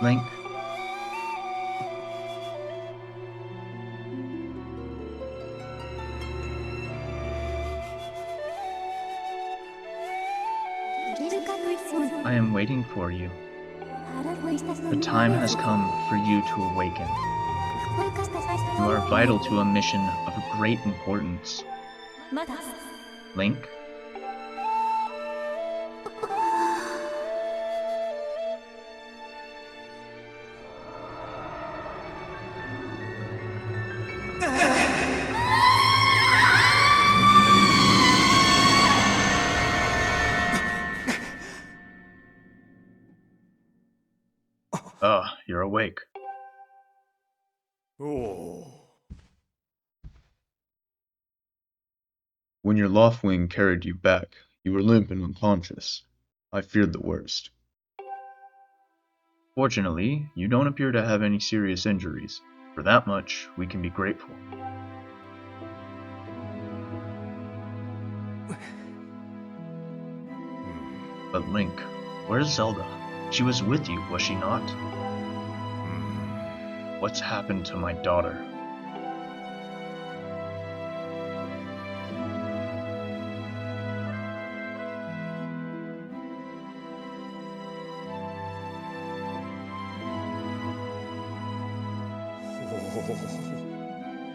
Link. I am waiting for you. The time has come for you to awaken. You are vital to a mission of great importance. Link? Ah, you're awake. When your Loftwing carried you back, you were limp and unconscious. I feared the worst. Fortunately, you don't appear to have any serious injuries. For that much, we can be grateful. But Link, where's Zelda? She was with you, was she not? What's happened to my daughter?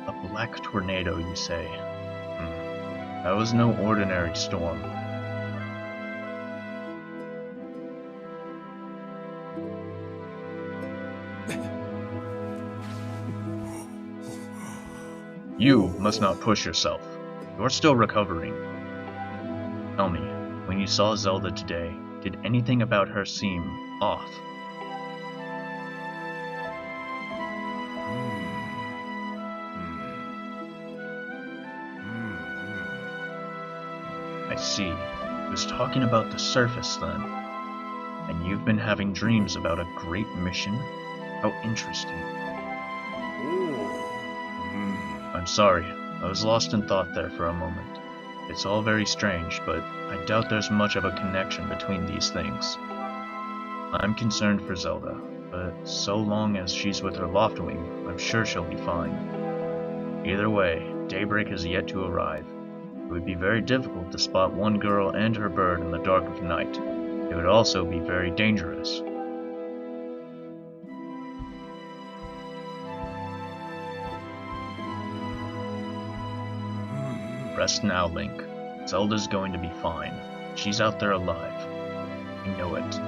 A black tornado, you say? That was no ordinary storm. You must not push yourself. You're still recovering. Tell me, when you saw Zelda today, did anything about her seem off? I see. He was talking about the surface then. And you've been having dreams about a great mission? How interesting. I'm sorry, I was lost in thought there for a moment. It's all very strange, but I doubt there's much of a connection between these things. I'm concerned for Zelda, but so long as she's with her Loftwing, I'm sure she'll be fine. Either way, daybreak has yet to arrive. It would be very difficult to spot one girl and her bird in the dark of night. It would also be very dangerous. Rest now, Link. Zelda's going to be fine. She's out there alive. I know it.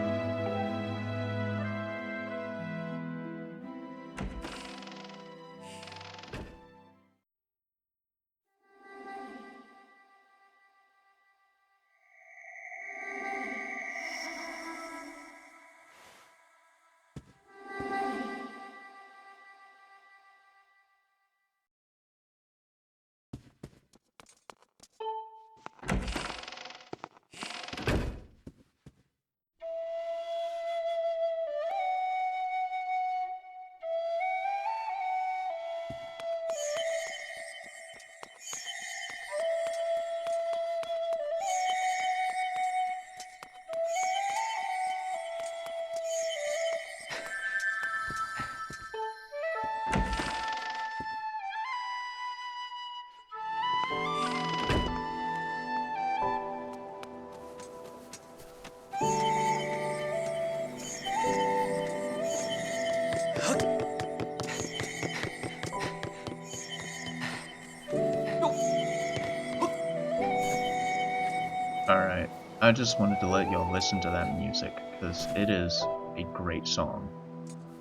Alright, I just wanted to let y'all listen to that music, because it is a great song.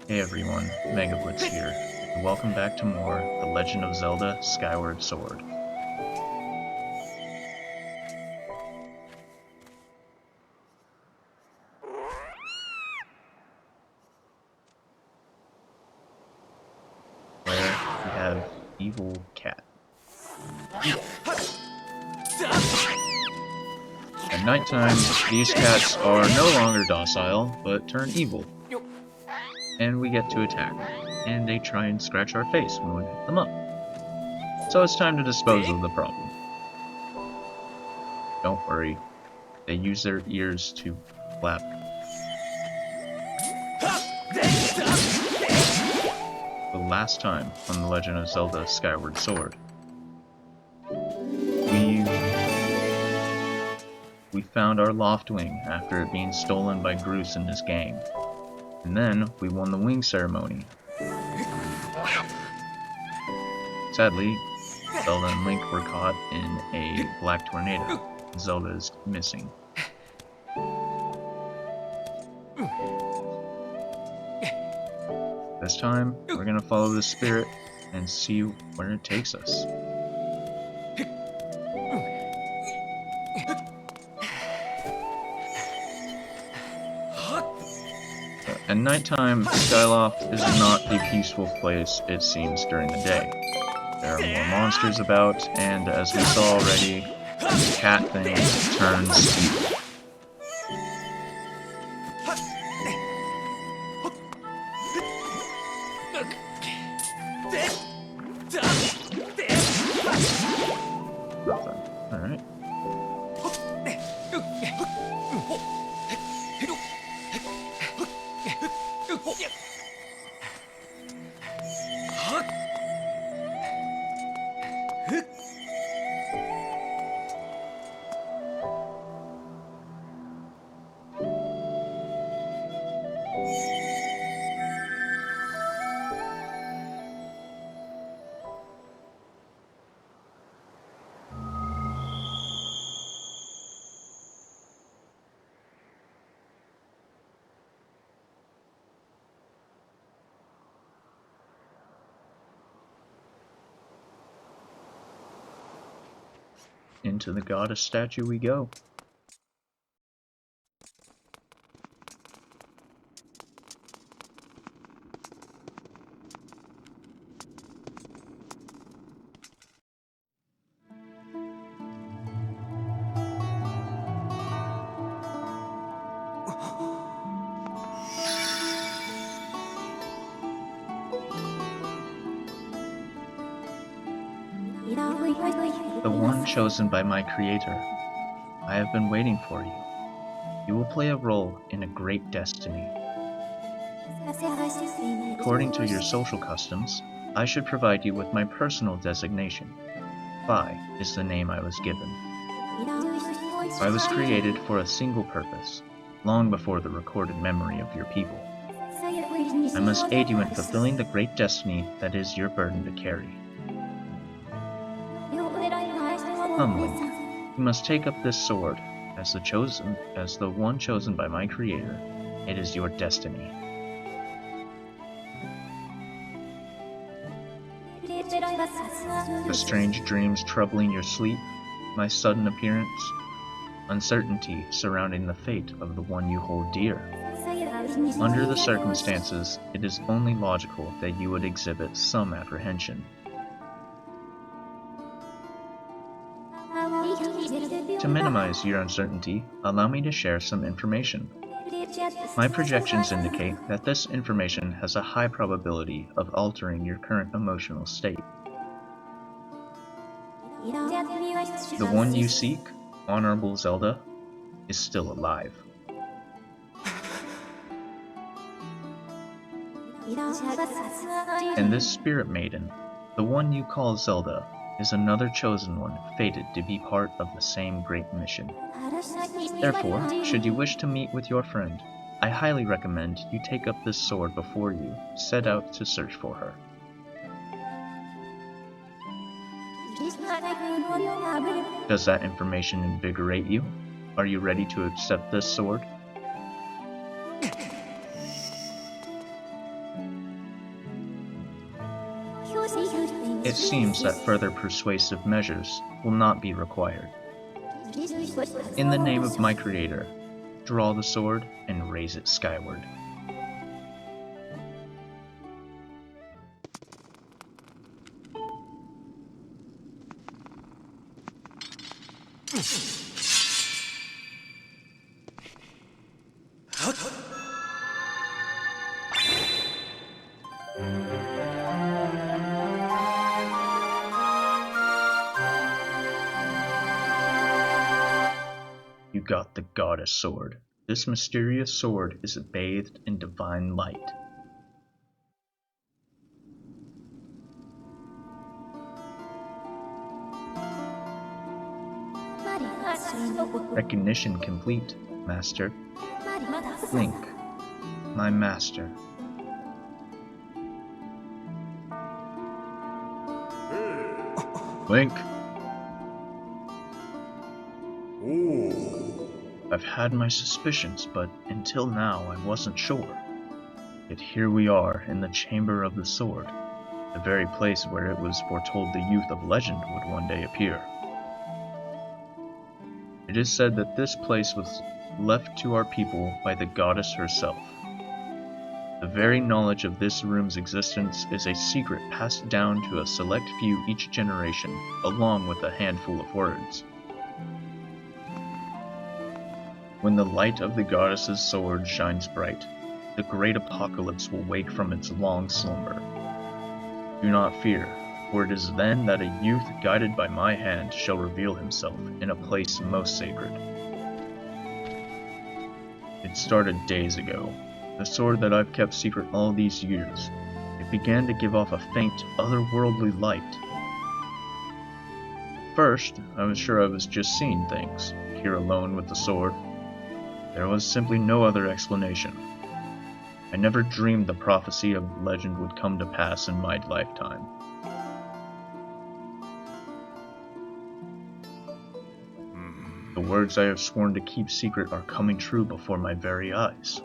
Hey everyone, Megablitz here, and welcome back to more The Legend of Zelda Skyward Sword. Where we have Evil Cat. At nighttime, these cats are no longer docile, but turn evil. And we get to attack, and they try and scratch our face when we pick them up. So it's time to dispose of the problem. Don't worry, they use their ears to flap. last time on The Legend of Zelda Skyward Sword. We found our Loftwing after it being stolen by Groose and his gang. And then we won the wing ceremony. Sadly, Zelda and Link were caught in a black tornado. Zelda is missing. This time, we're gonna follow the spirit and see where it takes us. At nighttime, Skyloft is not the peaceful place it seems during the day. There are more monsters about, and as we saw already, the cat thing turns evil. Alright. Into the goddess statue we go. The one chosen by my creator. I have been waiting for you. You will play a role in a great destiny. According to your social customs, I should provide you with my personal designation. Phi is the name I was given. I was created for a single purpose, long before the recorded memory of your people. I must aid you in fulfilling the great destiny that is your burden to carry. Come, Link. You must take up this sword, as the one chosen by my creator. It is your destiny. The strange dreams troubling your sleep, my sudden appearance, uncertainty surrounding the fate of the one you hold dear. Under the circumstances, it is only logical that you would exhibit some apprehension. To minimize your uncertainty, allow me to share some information. My projections indicate that this information has a high probability of altering your current emotional state. The one you seek, Honorable Zelda, is still alive. And this spirit maiden, the one you call Zelda, is another chosen one fated to be part of the same great mission. Therefore, should you wish to meet with your friend, I highly recommend you take up this sword before you set out to search for her. Does that information invigorate you? Are you ready to accept this sword? It seems that further persuasive measures will not be required. In the name of my creator, draw the sword and raise it skyward. You got the goddess sword. This mysterious sword is bathed in divine light. Recognition complete, Master. Link, my master. Link! I've had my suspicions, but until now I wasn't sure. Yet here we are, in the Chamber of the Sword, the very place where it was foretold the youth of legend would one day appear. It is said that this place was left to our people by the goddess herself. The very knowledge of this room's existence is a secret passed down to a select few each generation, along with a handful of words. When the light of the goddess's sword shines bright, the great apocalypse will wake from its long slumber. Do not fear, for it is then that a youth guided by my hand shall reveal himself in a place most sacred. It started days ago. The sword that I've kept secret all these years. It began to give off a faint, otherworldly light. First, I was sure I was just seeing things, here alone with the sword. There was simply no other explanation. I never dreamed the prophecy of legend would come to pass in my lifetime. The words I have sworn to keep secret are coming true before my very eyes.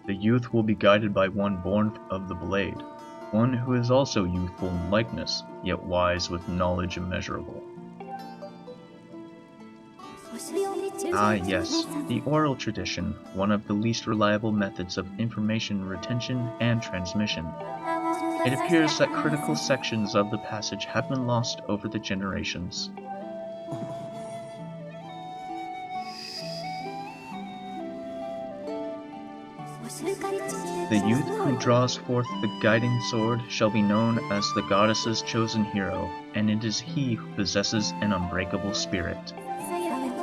The youth will be guided by one born of the blade, one who is also youthful in likeness, yet wise with knowledge immeasurable. Ah yes, the oral tradition, one of the least reliable methods of information retention and transmission. It appears that critical sections of the passage have been lost over the generations. The youth who draws forth the guiding sword shall be known as the goddess's chosen hero, and it is he who possesses an unbreakable spirit.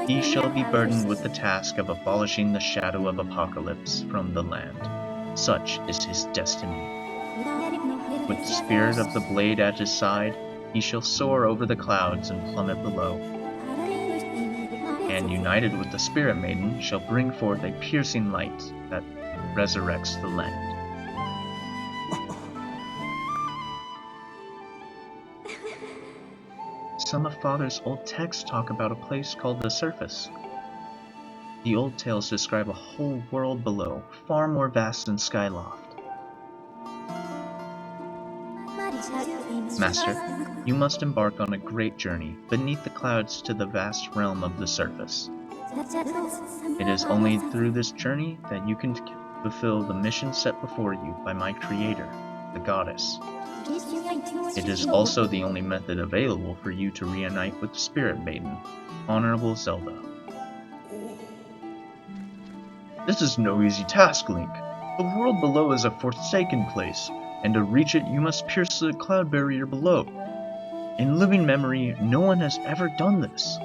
He shall be burdened with the task of abolishing the shadow of apocalypse from the land. Such is his destiny. With the spirit of the blade at his side, he shall soar over the clouds and plummet below. And united with the Spirit Maiden, shall bring forth a piercing light that resurrects the land. Some of Father's old texts talk about a place called the Surface. The old tales describe a whole world below, far more vast than Skyloft. Master, you must embark on a great journey beneath the clouds to the vast realm of the surface. It is only through this journey that you can fulfill the mission set before you by my creator, the goddess. It is also the only method available for you to reunite with the Spirit Maiden, Honorable Zelda. This is no easy task, Link. The world below is a forsaken place, and to reach it you must pierce the cloud barrier below. In living memory, no one has ever done this.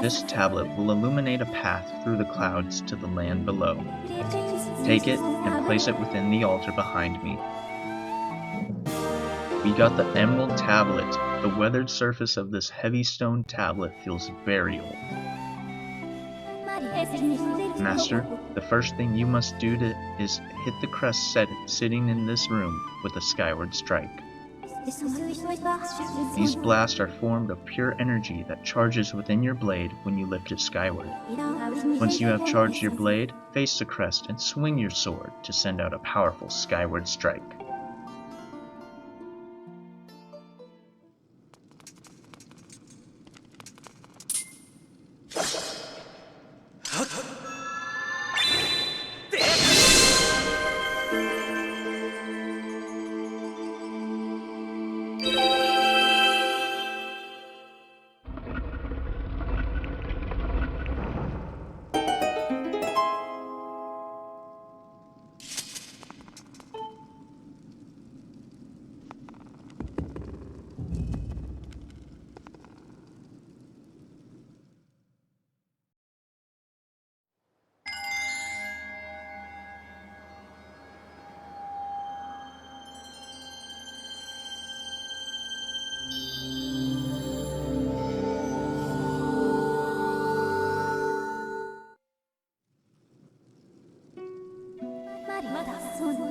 This tablet will illuminate a path through the clouds to the land below. Take it and place it within the altar behind me. We got the emerald tablet. The weathered surface of this heavy stone tablet feels very old. Master, the first thing you must do is hit the crest sitting in this room with a skyward strike. These blasts are formed of pure energy that charges within your blade when you lift it skyward. Once you have charged your blade, face the crest and swing your sword to send out a powerful skyward strike.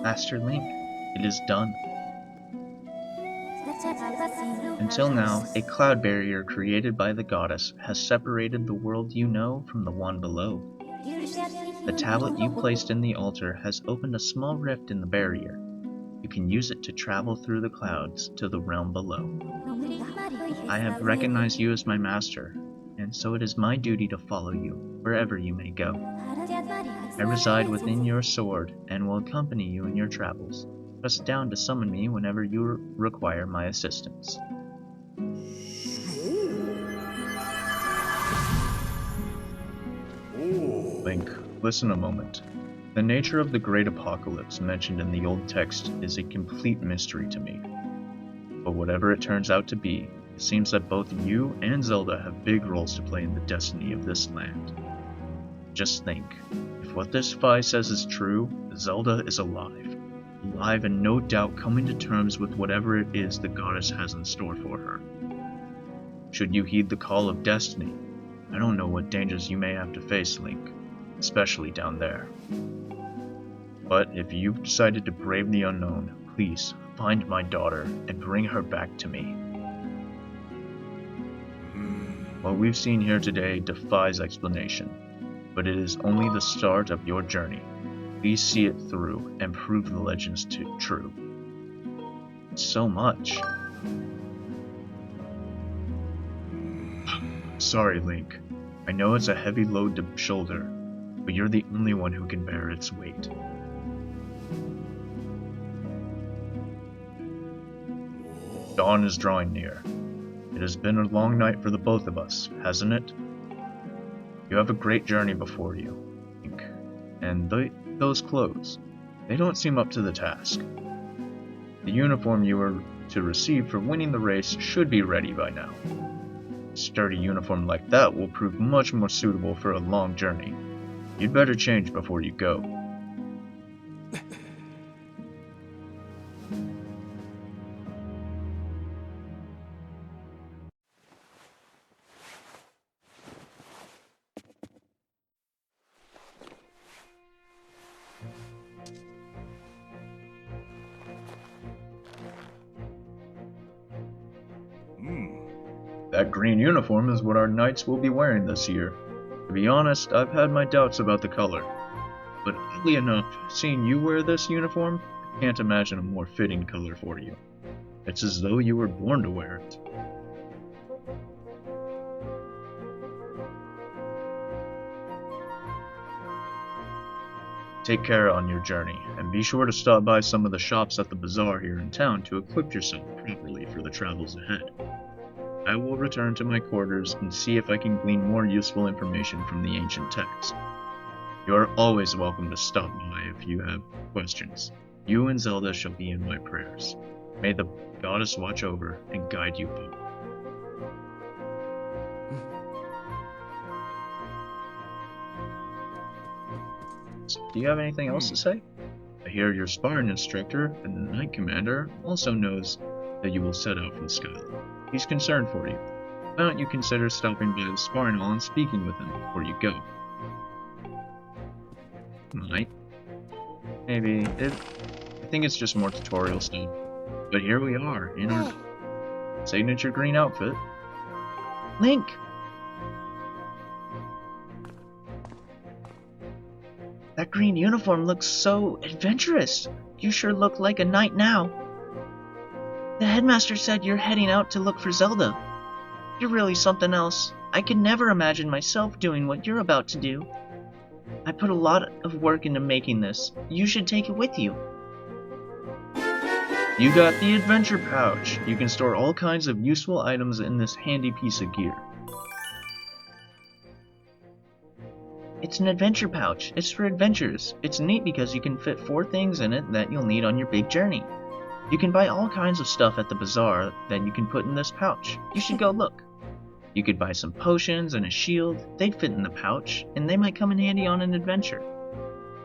Master Link, it is done. Until now, a cloud barrier created by the goddess has separated the world you know from the one below. The tablet you placed in the altar has opened a small rift in the barrier. You can use it to travel through the clouds to the realm below. I have recognized you as my master, and so it is my duty to follow you wherever you may go. I reside within your sword and will accompany you in your travels. Press down to summon me whenever you require my assistance. Link, listen a moment. The nature of the great apocalypse mentioned in the old text is a complete mystery to me. But whatever it turns out to be, it seems that both you and Zelda have big roles to play in the destiny of this land. Just think, if what this spy says is true, Zelda is alive. Alive and no doubt coming to terms with whatever it is the goddess has in store for her. Should you heed the call of destiny, I don't know what dangers you may have to face, Link, especially down there. But if you've decided to brave the unknown, please find my daughter and bring her back to me. What we've seen here today defies explanation, but it is only the start of your journey. Please see it through and prove the legends true. So much. Sorry, Link. I know it's a heavy load to shoulder, but you're the only one who can bear its weight. Dawn is drawing near. It has been a long night for the both of us, hasn't it? You have a great journey before you, Link. And those clothes, they don't seem up to the task. The uniform you were to receive for winning the race should be ready by now. A sturdy uniform like that will prove much more suitable for a long journey. You'd better change before you go. That green uniform is what our knights will be wearing this year. To be honest, I've had my doubts about the color. But oddly enough, seeing you wear this uniform, I can't imagine a more fitting color for you. It's as though you were born to wear it. Take care on your journey, and be sure to stop by some of the shops at the bazaar here in town to equip yourself properly for the travels ahead. I will return to my quarters and see if I can glean more useful information from the ancient text. You are always welcome to stop by if you have questions. You and Zelda shall be in my prayers. May the goddess watch over and guide you both. Do you have anything else to say? I hear your sparring instructor and the Knight Commander also knows that you will set out from Skyward. He's concerned for you. Why don't you consider stopping by the sparring hall and speaking with him before you go? Might. Maybe. I think it's just more tutorial stuff. But here we are, in our signature green outfit. Link! That green uniform looks so adventurous. You sure look like a knight now. The headmaster said you're heading out to look for Zelda. You're really something else. I could never imagine myself doing what you're about to do. I put a lot of work into making this. You should take it with you. You got the adventure pouch. You can store all kinds of useful items in this handy piece of gear. It's an adventure pouch. It's for adventures. It's neat because you can fit 4 things in it that you'll need on your big journey. You can buy all kinds of stuff at the bazaar that you can put in this pouch. You should go look. You could buy some potions and a shield. They'd fit in the pouch, and they might come in handy on an adventure.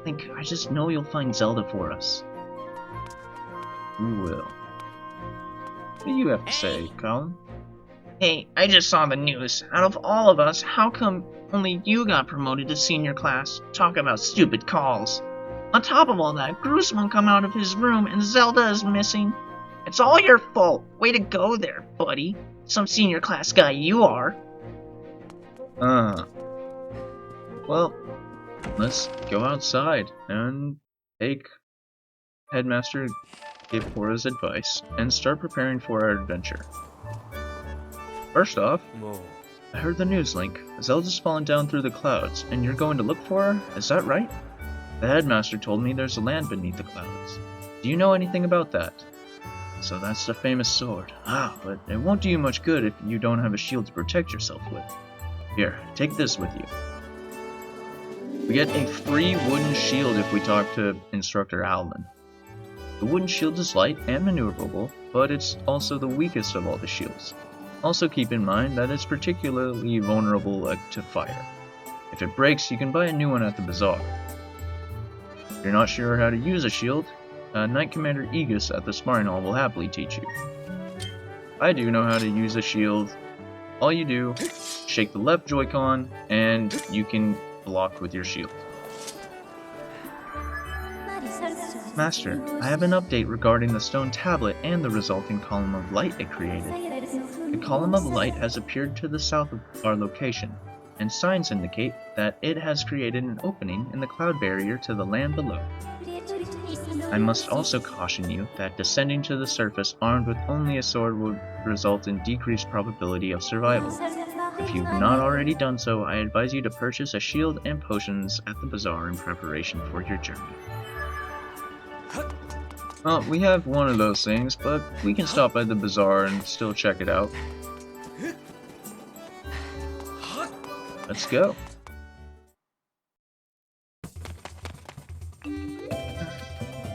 I just know you'll find Zelda for us. You will. What do you have to say, Colin? Hey, I just saw the news. Out of all of us, how come only you got promoted to senior class? Talk about stupid calls. On top of all that, Groose won't come out of his room and Zelda is missing. It's all your fault. Way to go there, buddy. Some senior class guy you are. Well, let's go outside and take Headmaster Gapora's advice and start preparing for our adventure. First off, I heard the news link. Zelda's fallen down through the clouds, and you're going to look for her? Is that right? The headmaster told me there's a land beneath the clouds. Do you know anything about that? So that's the famous sword. But it won't do you much good if you don't have a shield to protect yourself with. Here, take this with you. We get a free wooden shield if we talk to Instructor Alvin. The wooden shield is light and maneuverable, but it's also the weakest of all the shields. Also keep in mind that it's particularly vulnerable to fire. If it breaks, you can buy a new one at the bazaar. If you're not sure how to use a shield, Knight Commander Aegis at the sparring hall will happily teach you. I do know how to use a shield. All you do, shake the left Joy-Con, and you can block with your shield. Master, I have an update regarding the stone tablet and the resulting column of light it created. The column of light has appeared to the south of our location, and signs indicate that it has created an opening in the cloud barrier to the land below. I must also caution you that descending to the surface armed with only a sword would result in decreased probability of survival. If you've not already done so, I advise you to purchase a shield and potions at the bazaar in preparation for your journey. Well, we have one of those things, but we can stop by the bazaar and still check it out. Let's go.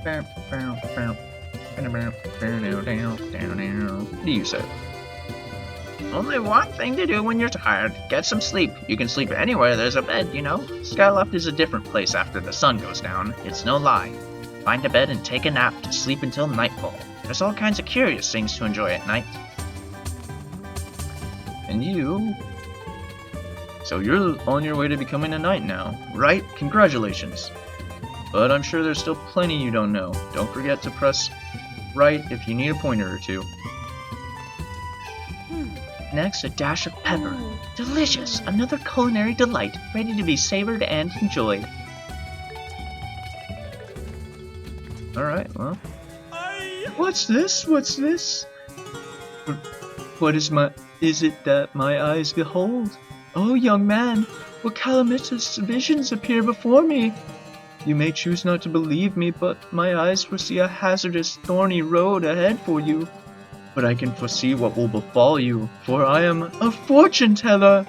What do you say? Only one thing to do when you're tired. Get some sleep. You can sleep anywhere there's a bed, you know. Skyloft is a different place after the sun goes down. It's no lie. Find a bed and take a nap to sleep until nightfall. There's all kinds of curious things to enjoy at night. And you? So you're on your way to becoming a knight now, right? Congratulations. But I'm sure there's still plenty you don't know. Don't forget to press right if you need a pointer or two. Next, a dash of pepper. Delicious! Another culinary delight, ready to be savored and enjoyed. Alright, well. What's this? What's this? What is it that my eyes behold? Oh, young man, what calamitous visions appear before me? You may choose not to believe me, but my eyes foresee a hazardous, thorny road ahead for you. But I can foresee what will befall you, for I am a fortune teller.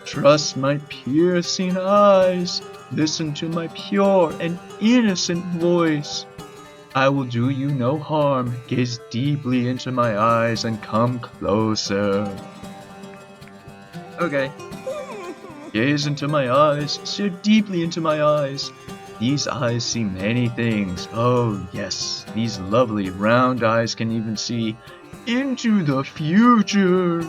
Trust my piercing eyes. Listen to my pure and innocent voice. I will do you no harm. Gaze deeply into my eyes and come closer. Okay. Gaze into my eyes. Stare deeply into my eyes. These eyes see many things. Oh, yes. These lovely round eyes can even see into the future.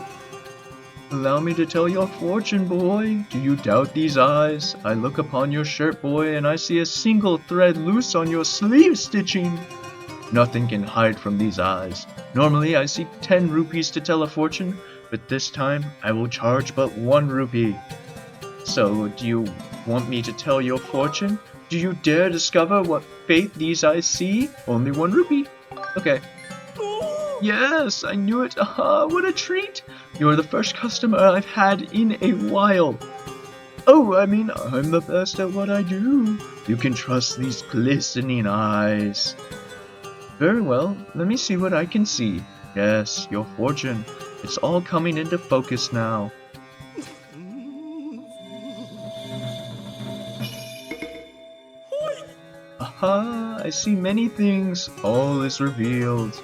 Allow me to tell your fortune, boy. Do you doubt these eyes? I look upon your shirt, boy, and I see a single thread loose on your sleeve stitching. Nothing can hide from these eyes. Normally, I seek 10 rupees to tell a fortune, but this time I will charge but 1 rupee. So, do you want me to tell your fortune? Do you dare discover what fate these eyes see? Only 1 rupee. Okay. Yes, I knew it. Aha, what a treat. You're the first customer I've had in a while. Oh, I mean, I'm the best at what I do. You can trust these glistening eyes. Very well, let me see what I can see. Yes, your fortune. It's all coming into focus now. Aha, I see many things. All is revealed.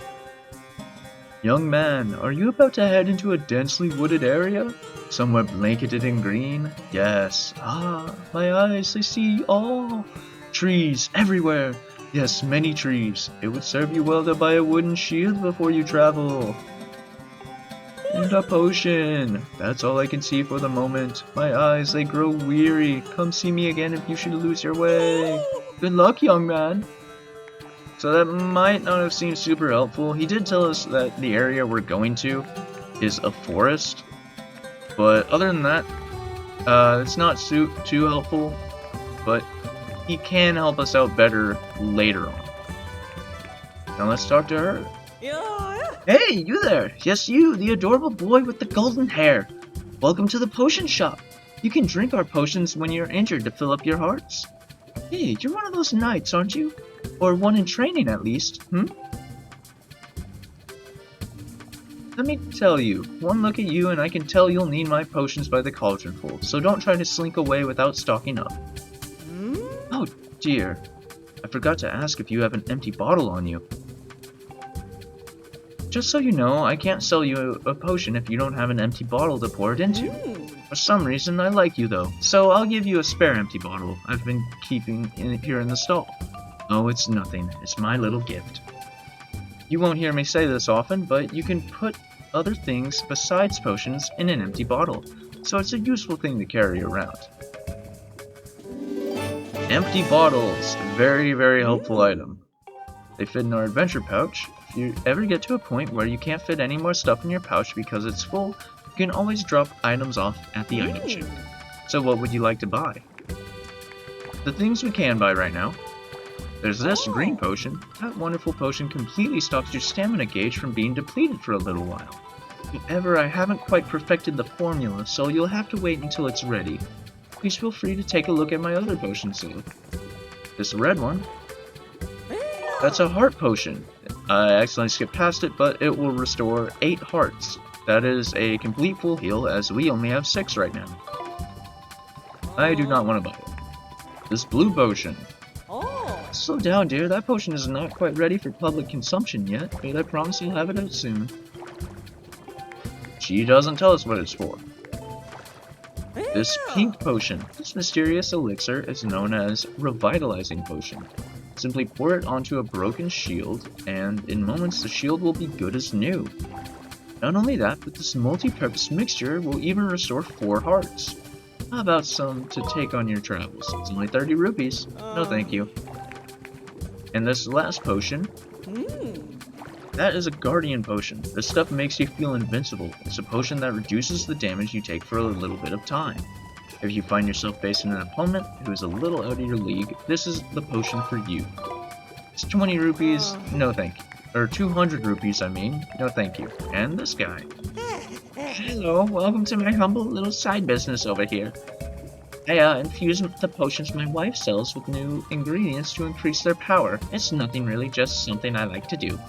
Young man, are you about to head into a densely wooded area? Somewhere blanketed in green? Yes. Ah, my eyes, they see all. Trees everywhere. Yes, many trees. It would serve you well to buy a wooden shield before you travel. And a potion. That's all I can see for the moment. My eyes, they grow weary. Come see me again if you should lose your way. Good luck, young man. So that might not have seemed super helpful. He did tell us that the area we're going to is a forest, but other than that, it's not too helpful, but he can help us out better later on. Now let's talk to her. Hey, you there! Yes, you, the adorable boy with the golden hair. Welcome to the potion shop. You can drink our potions when you're injured to fill up your hearts. Hey, you're one of those knights, aren't you? Or one in training, at least, Let me tell you, one look at you and I can tell you'll need my potions by the cauldronful, so don't try to slink away without stocking up. Oh dear, I forgot to ask if you have an empty bottle on you. Just so you know, I can't sell you a potion if you don't have an empty bottle to pour it into. For some reason, I like you though, so I'll give you a spare empty bottle I've been keeping here in the stall. Oh, it's nothing. It's my little gift. You won't hear me say this often, but you can put other things besides potions in an empty bottle, so it's a useful thing to carry around. Empty bottles. Very, very helpful item. They fit in our adventure pouch. If you ever get to a point where you can't fit any more stuff in your pouch because it's full, you can always drop items off at the item chute. So what would you like to buy? The things we can buy right now. There's this green potion. That wonderful potion completely stops your stamina gauge from being depleted for a little while. However, I haven't quite perfected the formula, so you'll have to wait until it's ready. Please feel free to take a look at my other potions though. This red one. That's a heart potion. I accidentally skipped past it, but it will restore 8 hearts. That is a complete full heal, as we only have 6 right now. I do not want to buy it. This blue potion. Slow down, dear. That potion is not quite ready for public consumption yet, but I promise I'll have it out soon. She doesn't tell us what it's for. This pink potion. This mysterious elixir is known as Revitalizing Potion. Simply pour it onto a broken shield, and in moments the shield will be good as new. Not only that, but this multi-purpose mixture will even restore 4 hearts. How about some to take on your travels? It's only 30 rupees. No thank you. And this last potion, that is a guardian potion. This stuff makes you feel invincible. It's a potion that reduces the damage you take for a little bit of time. If you find yourself facing an opponent who is a little out of your league, this is the potion for you. It's 20 rupees, no thank you. Or 200 rupees, I mean, no thank you. And this guy. Hello, welcome to my humble little side business over here. I infuse the potions my wife sells with new ingredients to increase their power. It's nothing really, just something I like to do.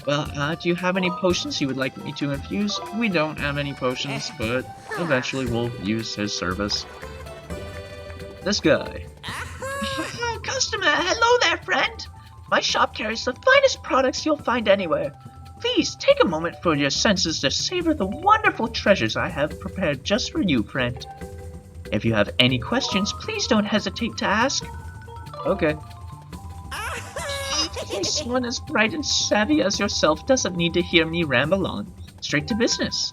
Well, do you have any potions you would like me to infuse? We don't have any potions, but eventually we'll use his service. This guy. Customer, hello there, friend. My shop carries the finest products you'll find anywhere. Please take a moment for your senses to savor the wonderful treasures I have prepared just for you, friend. If you have any questions, please don't hesitate to ask. Okay. Someone as bright and savvy as yourself doesn't need to hear me ramble on. Straight to business.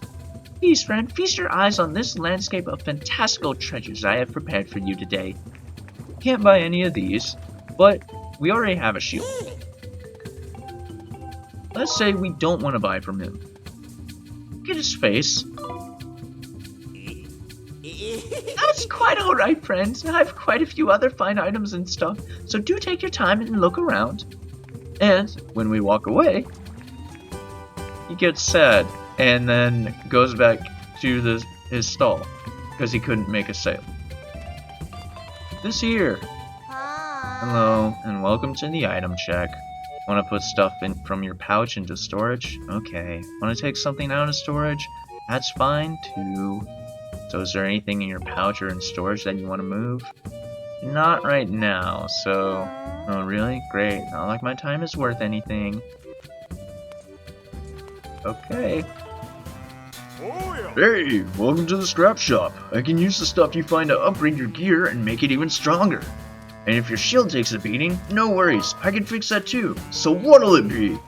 Please, friend, feast your eyes on this landscape of fantastical treasures I have prepared for you today. Can't buy any of these, but we already have a shield. Let's say we don't want to buy from him. Look at his face. That's quite alright, friend. I have quite a few other fine items in stock, so do take your time and look around. And when we walk away, he gets sad and then goes back to his stall because he couldn't make a sale. This here. Hello, and welcome to the item check. Want to put stuff in from your pouch into storage? Okay. Want to take something out of storage? That's fine too. So is there anything in your pouch or in storage that you want to move? Not right now, so... Oh really? Great. Not like my time is worth anything. Okay. Hey, welcome to the scrap shop. I can use the stuff you find to upgrade your gear and make it even stronger. And if your shield takes a beating, no worries, I can fix that too. So what'll it be?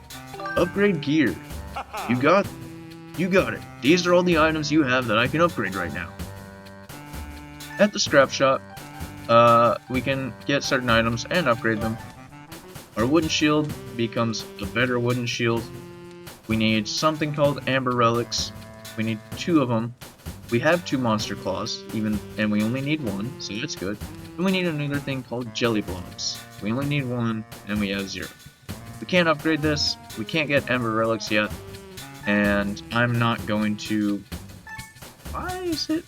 Upgrade gear. You got it. These are all the items you have that I can upgrade right now. At the scrap shop, we can get certain items and upgrade them. Our wooden shield becomes a better wooden shield. We need something called amber relics. We need 2 of them. We have 2 monster claws, and we only need 1, so that's good. And we need another thing called jelly blobs. We only need 1, and we have 0. We can't upgrade this. We can't get amber relics yet, and I'm not going to. Why is it?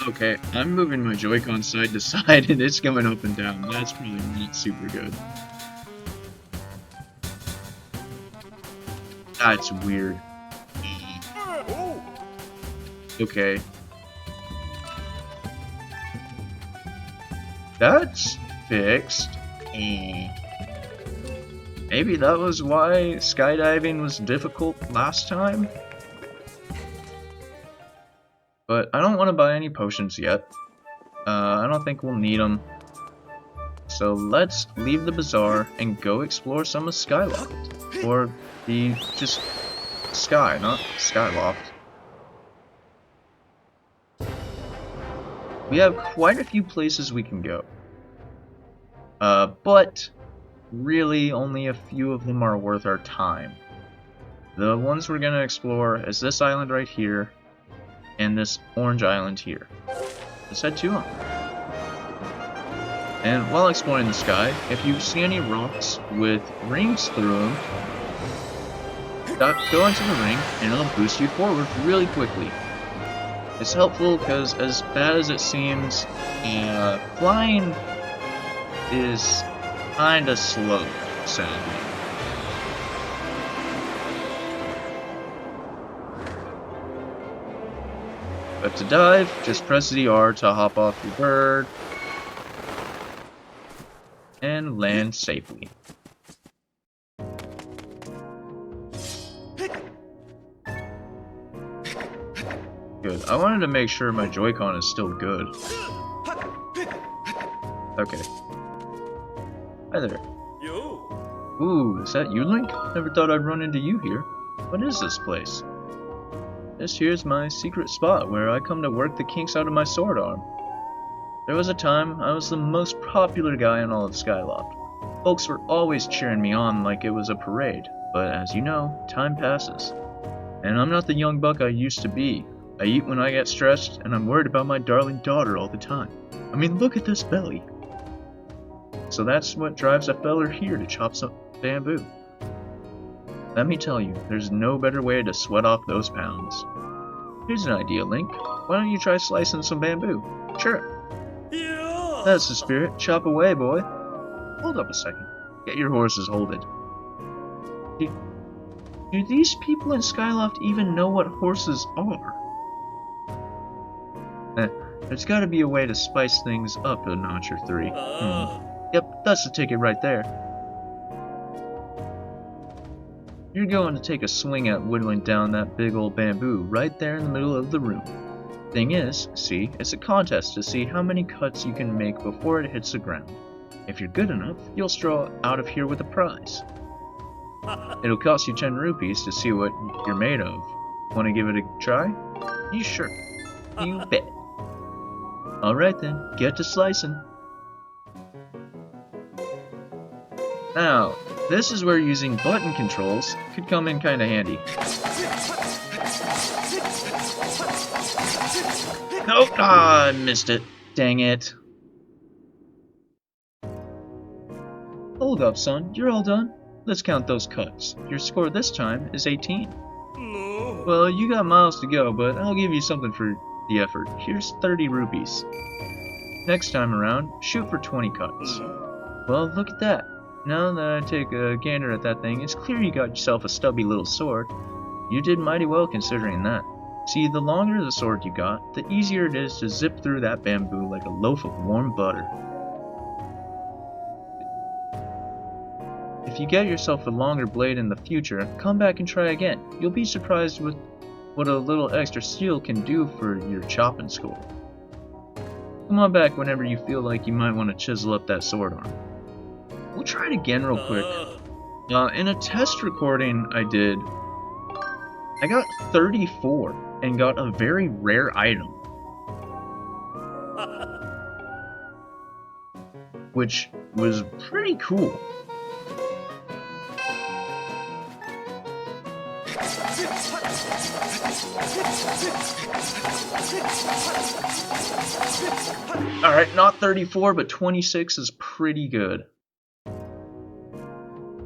Okay, I'm moving my Joy-Con side to side, and it's going up and down. That's probably not super good. That's weird. Okay. That's fixed. Maybe that was why skydiving was difficult last time? But I don't want to buy any potions yet. I don't think we'll need them. So let's leave the bazaar and go explore some of Skyloft. Or the just sky, not Skyloft. We have quite a few places we can go. But really only a few of them are worth our time. The ones we're gonna explore is this island right here, and this orange island here. Let's head to them. And while exploring the sky, if you see any rocks with rings through them, go into the ring and it'll boost you forward really quickly. It's helpful because, as bad as it seems, flying is kinda slow, sadly. But to dive, just press ZR to hop off your bird and land safely. Good. I wanted to make sure my Joy-Con is still good. Okay. Hi there. Ooh, is that you, Link? Never thought I'd run into you here. What is this place? This here's my secret spot where I come to work the kinks out of my sword arm. There was a time I was the most popular guy in all of Skyloft. Folks were always cheering me on like it was a parade, but as you know, time passes. And I'm not the young buck I used to be. I eat when I get stressed, and I'm worried about my darling daughter all the time. I mean, look at this belly. So that's what drives a feller here to chop some bamboo. Let me tell you, there's no better way to sweat off those pounds. Here's an idea, Link. Why don't you try slicing some bamboo? Sure. That's the spirit. Chop away, boy. Hold up a second. Get your horses holded. Do these people in Skyloft even know what horses are? There's gotta be a way to spice things up a notch or 3. Yep, that's the ticket right there. You're going to take a swing at whittling down that big old bamboo right there in the middle of the room. Thing is, see, it's a contest to see how many cuts you can make before it hits the ground. If you're good enough, you'll stroll out of here with a prize. It'll cost you 10 rupees to see what you're made of. Want to give it a try? You sure? You bet. Alright then, get to slicing. Now, this is where using button controls could come in kinda handy. Nope, I missed it. Dang it. Hold up, son, you're all done. Let's count those cuts. Your score this time is 18. Well, you got miles to go, but I'll give you something for the effort. Here's 30 rupees. Next time around, shoot for 20 cuts. Well, look at that. Now that I take a gander at that thing, it's clear you got yourself a stubby little sword. You did mighty well considering that. See, the longer the sword you got, the easier it is to zip through that bamboo like a loaf of warm butter. If you get yourself a longer blade in the future, come back and try again. You'll be surprised with what a little extra steel can do for your chopping score. Come on back whenever you feel like you might want to chisel up that sword arm. We'll try it again real quick. In a test recording I did, I got 34 and got a very rare item. which was pretty cool. Alright, not 34, but 26 is pretty good.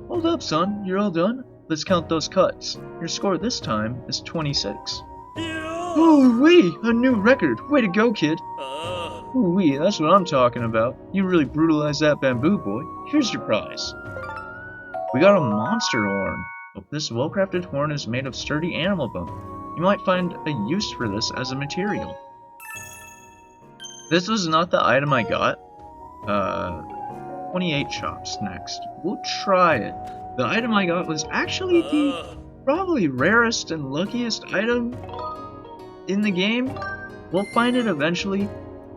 Hold up, son. You're all done? Let's count those cuts. Your score this time is 26. Ooh-wee! A new record! Way to go, kid! Ooh-wee, that's what I'm talking about. You really brutalized that bamboo boy. Here's your prize. We got a monster horn. This well-crafted horn is made of sturdy animal bone. You might find a use for this as a material. This was not the item I got. 28 chops next. We'll try it. The item I got was actually the probably rarest and luckiest item in the game. We'll find it eventually,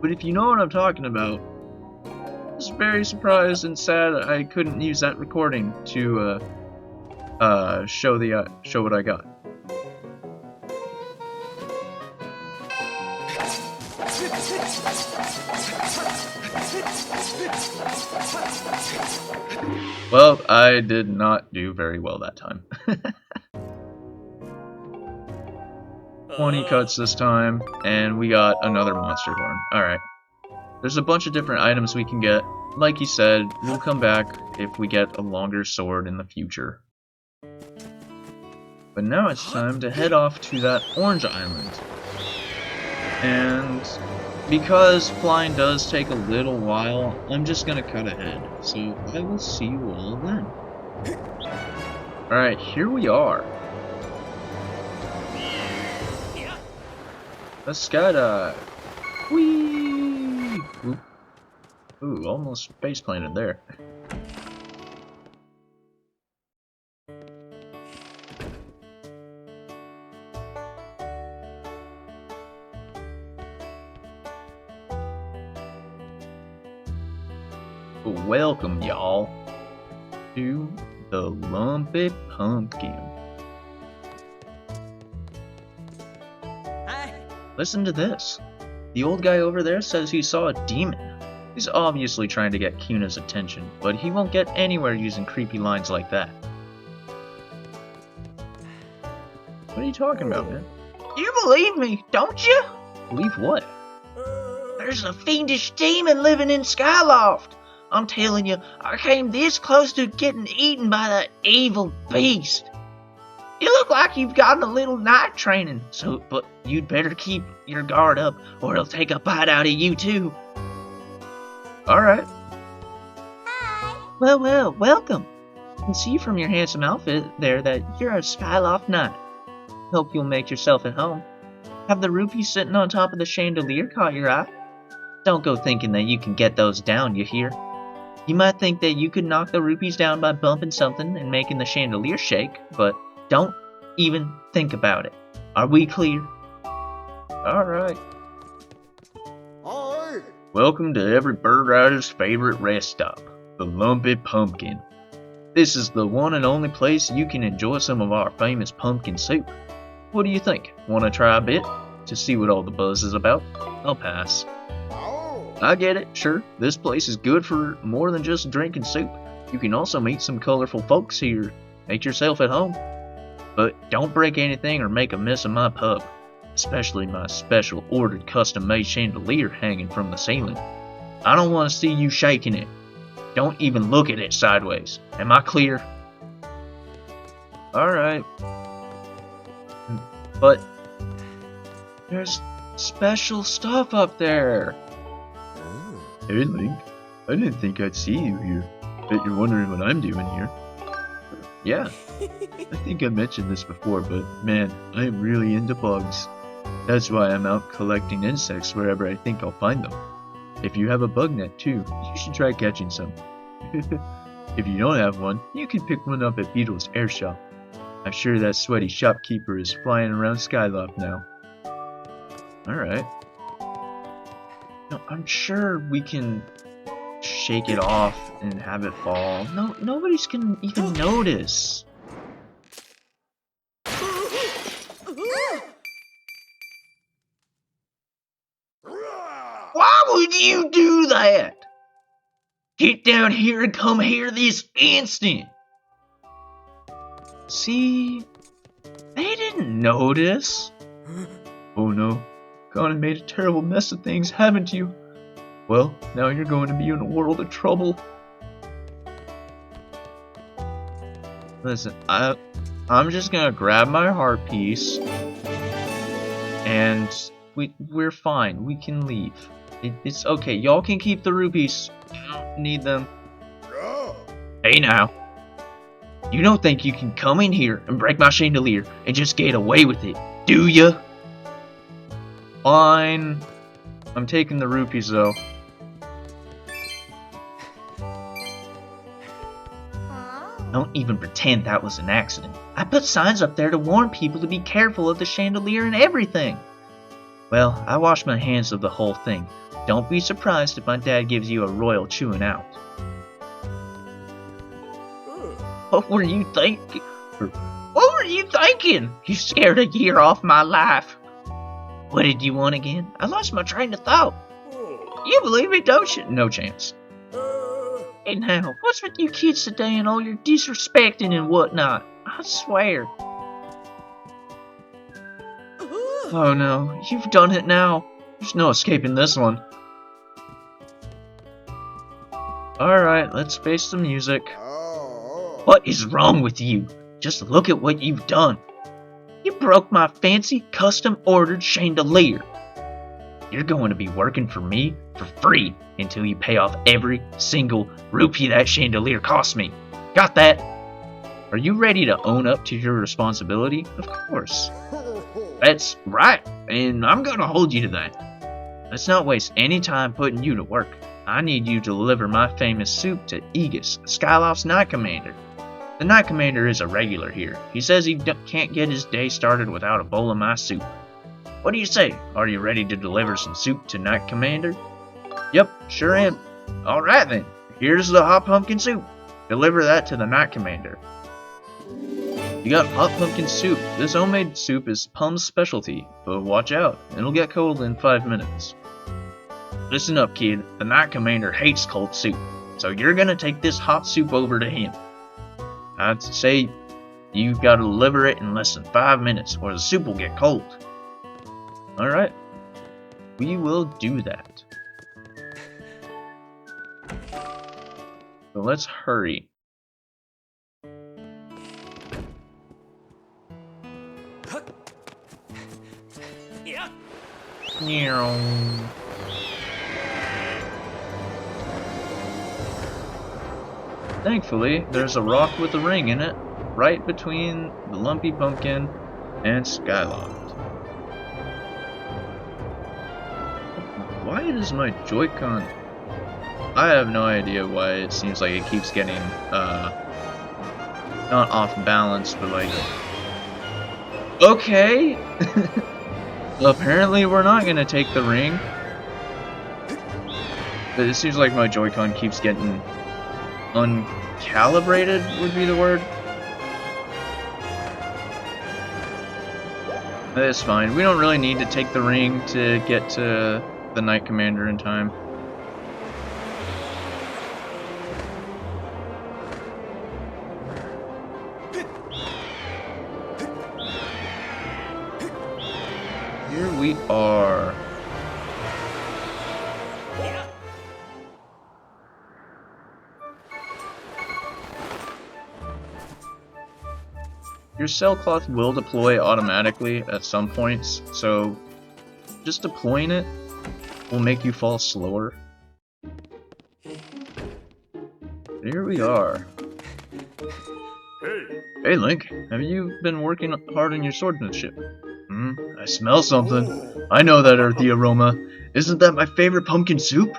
but if you know what I'm talking about, I was very surprised and sad I couldn't use that recording to show what I got. Well, I did not do very well that time. 20 cuts this time, and we got another monster horn. Alright. There's a bunch of different items we can get. Like you said, we'll come back if we get a longer sword in the future. But now it's time to head off to that orange island. And because flying does take a little while, I'm just gonna cut ahead. So I will see you all then. Alright, here we are. Let's skydive. Whee! Ooh, almost face planted there. Welcome, y'all, to the Lumpy Pumpkin. Listen to this. The old guy over there says he saw a demon. He's obviously trying to get Cuna's attention, but he won't get anywhere using creepy lines like that. What are you talking about, man? You believe me, don't you? Believe what? There's a fiendish demon living in Skyloft. I'm telling you, I came this close to getting eaten by that evil beast. You look like you've gotten a little night training, but you'd better keep your guard up, or it'll take a bite out of you too. Alright. Well, welcome. I can see from your handsome outfit there that you're a Skyloft knight. Hope you'll make yourself at home. Have the rupees sitting on top of the chandelier caught your eye? Don't go thinking that you can get those down, you hear? You might think that you could knock the rupees down by bumping something and making the chandelier shake, but don't even think about it. Are we clear? Alright. Welcome to every bird rider's favorite rest stop, the Lumpy Pumpkin. This is the one and only place you can enjoy some of our famous pumpkin soup. What do you think? Want to try a bit? To see what all the buzz is about? I'll pass. I get it, sure. This place is good for more than just drinking soup. You can also meet some colorful folks here. Make yourself at home. But don't break anything or make a mess of my pub. Especially my special ordered custom-made chandelier hanging from the ceiling. I don't want to see you shaking it. Don't even look at it sideways. Am I clear? Alright. But there's special stuff up there. Hey Link, I didn't think I'd see you here. Bet you're wondering what I'm doing here. Yeah, I think I mentioned this before, but man, I'm really into bugs. That's why I'm out collecting insects wherever I think I'll find them. If you have a bug net too, you should try catching some. If you don't have one, you can pick one up at Beetle's air shop. I'm sure that sweaty shopkeeper is flying around Skyloft now. Alright. No, I'm sure we can shake it off and have it fall. No, nobody's gonna even notice. Why would you do that? Get down here and come here this instant! See? They didn't notice. Oh no, gone and made a terrible mess of things, haven't you? Well, now you're going to be in a world of trouble. Listen, I'm just gonna grab my heart piece, and we're fine. We can leave. It's okay. Y'all can keep the rupees. I don't need them. Hey now, you don't think you can come in here and break my chandelier and just get away with it, do ya? Fine. I'm taking the rupees though. Don't even pretend that was an accident. I put signs up there to warn people to be careful of the chandelier and everything. Well, I washed my hands of the whole thing. Don't be surprised if my dad gives you a royal chewing out. What were you thinking? What were you thinking? You scared a year off my life. What did you want again? I lost my train of thought. You believe me, don't you? No chance. Hey now, what's with you kids today and all your disrespecting and whatnot? I swear. Oh no, you've done it now. There's no escaping this one. Alright, let's face the music. What is wrong with you? Just look at what you've done. You broke my fancy, custom-ordered chandelier. You're going to be working for me for free until you pay off every single rupee that chandelier cost me. Got that? Are you ready to own up to your responsibility? Of course. That's right, and I'm gonna hold you to that. Let's not waste any time putting you to work. I need you to deliver my famous soup to Aegis, Skyloft's Knight Commander. The Knight Commander is a regular here. He says he can't get his day started without a bowl of my soup. What do you say? Are you ready to deliver some soup to Knight Commander? Yep, sure am. Alright then, here's the hot pumpkin soup. Deliver that to the Knight Commander. You got hot pumpkin soup. This homemade soup is Pum's specialty, but watch out, it'll get cold in 5 minutes. Listen up, kid. The Knight Commander hates cold soup, so you're gonna take this hot soup over to him. I'd say you've got to deliver it in less than 5 minutes, or the soup will get cold. Alright, we will do that. So let's hurry. Thankfully, there's a rock with a ring in it, right between the lumpy pumpkin and Skyloft. Why does my Joy-Con... I have no idea why it seems like it keeps getting, not off balance, but like... Okay! Apparently we're not gonna take the ring. But it seems like my Joy-Con keeps getting uncalibrated, would be the word. It's fine. We don't really need to take the ring to get to the Knight Commander in time. Here we are. Your cell cloth will deploy automatically at some points, so just deploying it will make you fall slower. Here we are. Hey Link, have you been working hard on your swordsmanship? I smell something. I know that earthy aroma. Isn't that my favorite pumpkin soup?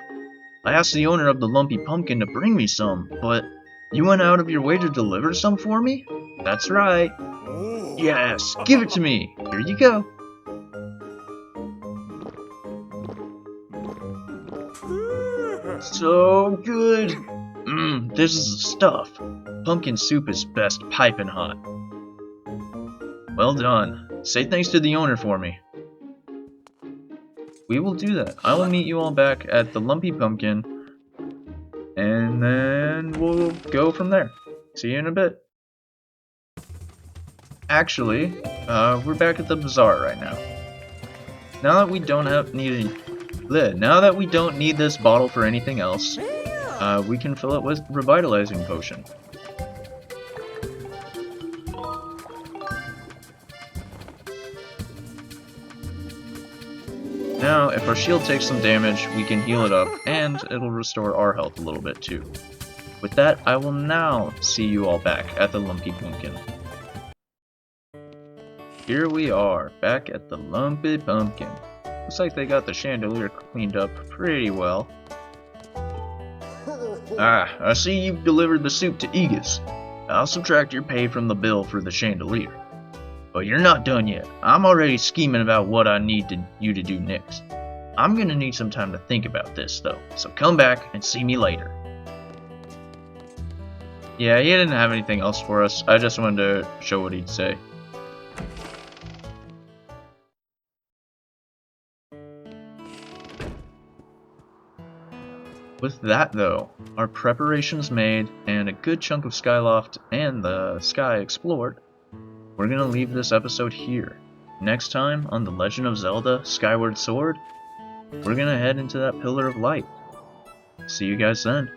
I asked the owner of the lumpy pumpkin to bring me some, but you went out of your way to deliver some for me? That's right. Yes, give it to me. Here you go. So good. This is the stuff. Pumpkin soup is best piping hot. Well done. Say thanks to the owner for me. We will do that. I will meet you all back at the Lumpy Pumpkin. And and then we'll go from there. See you in a bit. Actually, we're back at the bazaar right now. Now that we don't need this bottle for anything else, we can fill it with revitalizing potion. Now, if our shield takes some damage, we can heal it up, and it'll restore our health a little bit too. With that, I will now see you all back at the Lumpy Pumpkin. Here we are, back at the Lumpy Pumpkin. Looks like they got the chandelier cleaned up pretty well. Ah, I see you've delivered the soup to Aegis. I'll subtract your pay from the bill for the chandelier. But you're not done yet. I'm already scheming about what I need you to do next. I'm gonna need some time to think about this though, so come back and see me later. Yeah, he didn't have anything else for us. I just wanted to show what he'd say. With that though, our preparations made and a good chunk of Skyloft and the sky explored, we're gonna leave this episode here. Next time on The Legend of Zelda Skyward Sword, we're gonna head into that Pillar of Light. See you guys then.